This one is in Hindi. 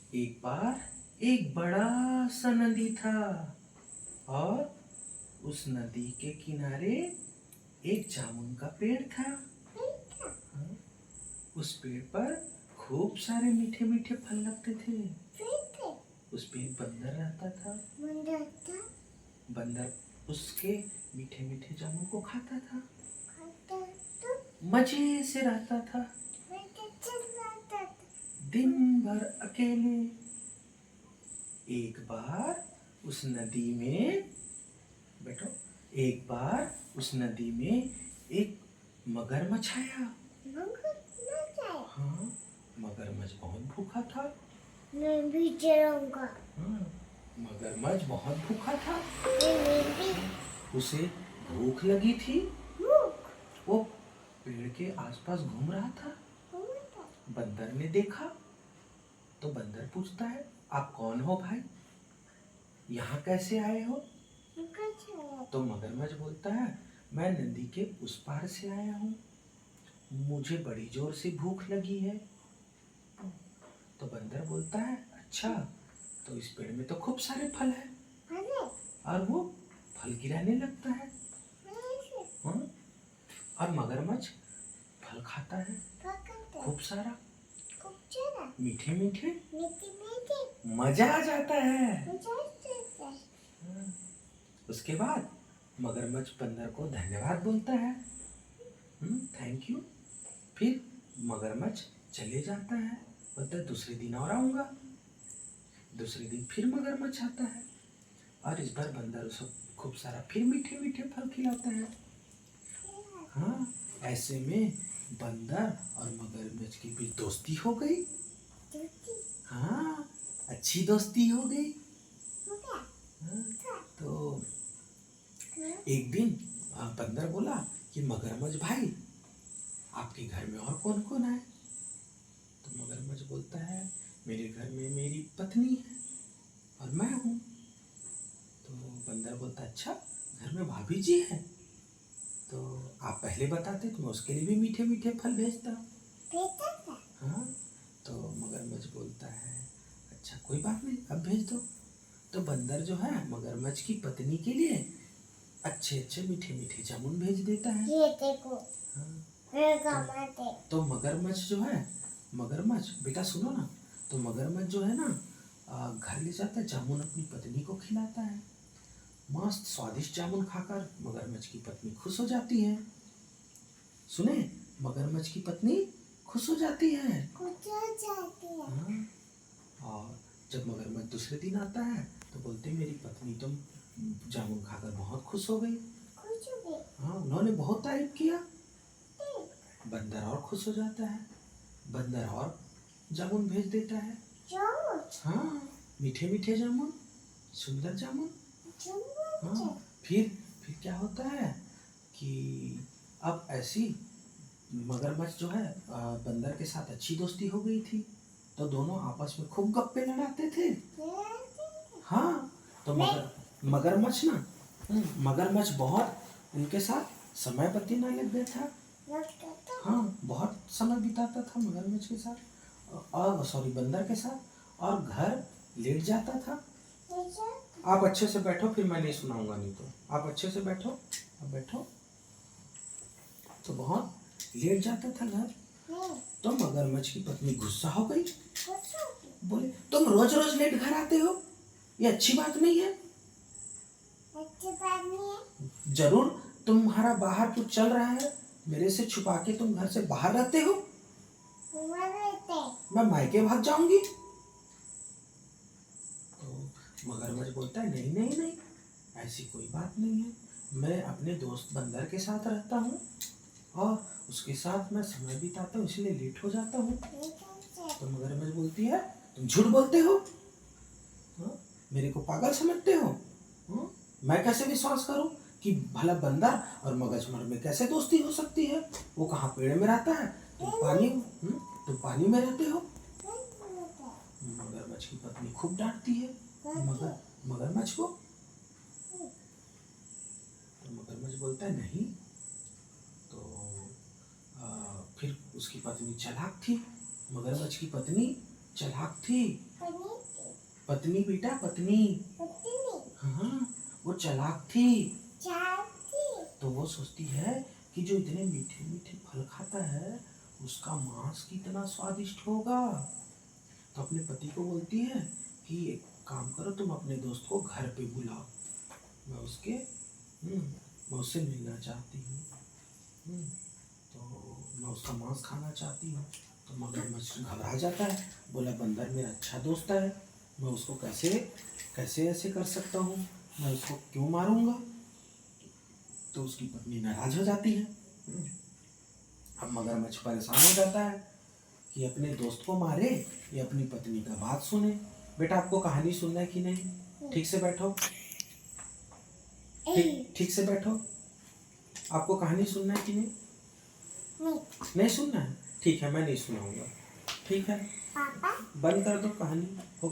एक बार एक बड़ा सा नदी था और उस नदी के किनारे एक जामुन का पेड़ था। हाँ, उस पेड़ पर खूब सारे मीठे मीठे फल लगते थे। उस पे एक बंदर रहता था। बंदर उसके मीठे मीठे जामुन को खाता था, मजे से रहता था। दिन भर अकेले। एक बार उस नदी में बैठो। एक बार उस नदी में एक मगरमच्छ आया। हाँ, मगरमच्छ बहुत भूखा था। मैं भी चलूंगा। हाँ, मगरमच्छ बहुत भूखा था। मैं भी। उसे भूख लगी थी। वो पेड़ के आसपास घूम रहा था। बंदर ने देखा तो बंदर पूछता है, आप कौन हो भाई, यहाँ कैसे आए हो? तो मगरमच्छ बोलता है, मैं नदी के उस पार से आया हूँ, मुझे बड़ी जोर से भूख लगी है। तो बंदर बोलता है, अच्छा, तो इस पेड़ में तो खूब सारे फल हैं। और वो फल गिराने लगता है। हाँ? और मगरमच्छ फल खाता है खूब सारा, मीठे मीठे, मजा आ जाता है। हाँ। उसके बाद मगरमच्छ बंदर को धन्यवाद बोलता है, थैंक यू। फिर मगरमच्छ चले जाता है, बोलता है दूसरे दिन और आऊंगा। दूसरे दिन फिर मगरमच्छ आता है और इस बार बंदर उसे खूब सारा फिर मीठे मीठे फल खिलाता है। हाँ, ऐसे में बंदर और मगरमच्छ के बीच दोस्ती हो गई। हाँ, अच्छी दोस्ती हो गई। हाँ, तो एक दिन बंदर बोला कि मगरमच्छ भाई, आपके घर में और कौन कौन है? तो मगरमच्छ बोलता है, मेरे घर में मेरी पत्नी है और मैं हूँ। तो बंदर बोलता, अच्छा, घर में भाभी जी है, तो आप पहले बताते तो मैं उसके लिए भी मीठे मीठे फल भेजता। हाँ, तो मगरमच्छ बोलता है, अच्छा कोई बात नहीं, अब भेज दो। तो बंदर जो है मगरमच्छ की पत्नी के लिए अच्छे अच्छे मीठे मीठे जामुन भेज देता है। ये देखो। हाँ, तो मगरमच्छ जो है, मगरमच्छ बेटा सुनो ना, तो मगरमच्छ जो है ना घर ले जाता है, जामुन अपनी पत्नी को खिलाता है। मस्त स्वादिष्ट जामुन खाकर मगरमच्छ की पत्नी खुश हो जाती है। सुने, मगरमच्छ की पत्नी खुश हो जाती है। हाँ, और जब मगरमच्छ दूसरे दिन आता है तो बोलते, मेरी पत्नी तो जामुन खाकर बहुत खुश हो गई। हाँ, उन्होंने बहुत तारीफ किया। बंदर और खुश हो जाता है, बंदर और जामुन भेज देता है। हाँ, मीठे मीठे जामुन, सुंदर जामुन। हाँ, फिर क्या होता है कि अब ऐसी मगरमच्छ जो है बंदर के साथ अच्छी दोस्ती हो गई थी, तो दोनों आपस में खूब गप्पे लड़ाते थे। हाँ, तो मगरमच्छ ना, मगरमच्छ बहुत उनके साथ समय बिताने लग गया था। हाँ, बहुत समय बिताता था मगरमच्छ के साथ, और सॉरी बंदर के साथ, और घर लेट जाता था। आप अच्छे से बैठो, फिर मैं नहीं सुनाऊंगा, नहीं तो आप अच्छे से बैठो, अब बैठो। तो बहुत लेट जाता था घर। तो मगरमच्छ की पत्नी गुस्सा हो गई, बोले, तुम रोज रोज लेट घर आते हो, ये अच्छी बात नहीं है। जरूर तुम्हारा बाहर कुछ चल रहा है, मेरे से छुपा के तुम घर से बाहर रहते हो। मैं मायके भाग जाऊंगी। तो मगरमच्छ बोलता है, नहीं नहीं नहीं, ऐसी कोई बात नहीं है, मैं अपने दोस्त बंदर के साथ रहता हूँ और उसके साथ मैं समय बिताता हूँ, इसलिए लेट हो जाता हूँ। तो मगरमच्छ बोलती है, तुम झूठ बोलते हो, हाँ? मेरे को पागल समझते हो, हाँ? मैं कैसे विश्वास करूं कि भला बंदर और मगरमच्छ में कैसे दोस्ती हो सकती है? वो कहाँ पेड़ में रहता है, तुम पानी में रहते हो। मगरमच्छ की पत्नी खूब डांटती है मगरमच्छ को। तो मगरमच्छ बोलता है, नहीं। तो फिर उसकी पत्नी चालाक थी, मगरमच्छ की पत्नी चालाक थी। पनीर पत्नी बेटा, पत्नी। पत्नी हाँ, वो चालाक थी। चाहती तो वो सोचती है कि जो इतने मीठे मीठे फल खाता है उसका मांस कितना स्वादिष्ट होगा। तो अपने पति को बोलती है कि एक काम करो, तुम अपने दोस्त को घर पे बुलाओ, मैं उससे मिलना चाहती हूँ। तो मैं उसका मांस खाना चाहती हूँ। तो मगरमच्छ घबरा जाता है, बोला बंदर मेरा अच्छा दोस्त है, मैं उसको कैसे कैसे ऐसे कर सकता हूँ, मैं उसको क्यों मारूंगा। तो उसकी पत्नी नाराज हो जाती है। अब मगरमच्छ परेशान हो जाता है कि अपने दोस्त को मारे या अपनी पत्नी का बात सुने। बेटा आपको कहानी सुनना है कि नहीं? ठीक से बैठो, ठीक से बैठो। आपको कहानी सुनना है कि नहीं? नहीं नहीं सुनना है? ठीक है, मैं नहीं सुनाऊंगा। ठीक है, पापा बंद कर दो कहानी। हो गया।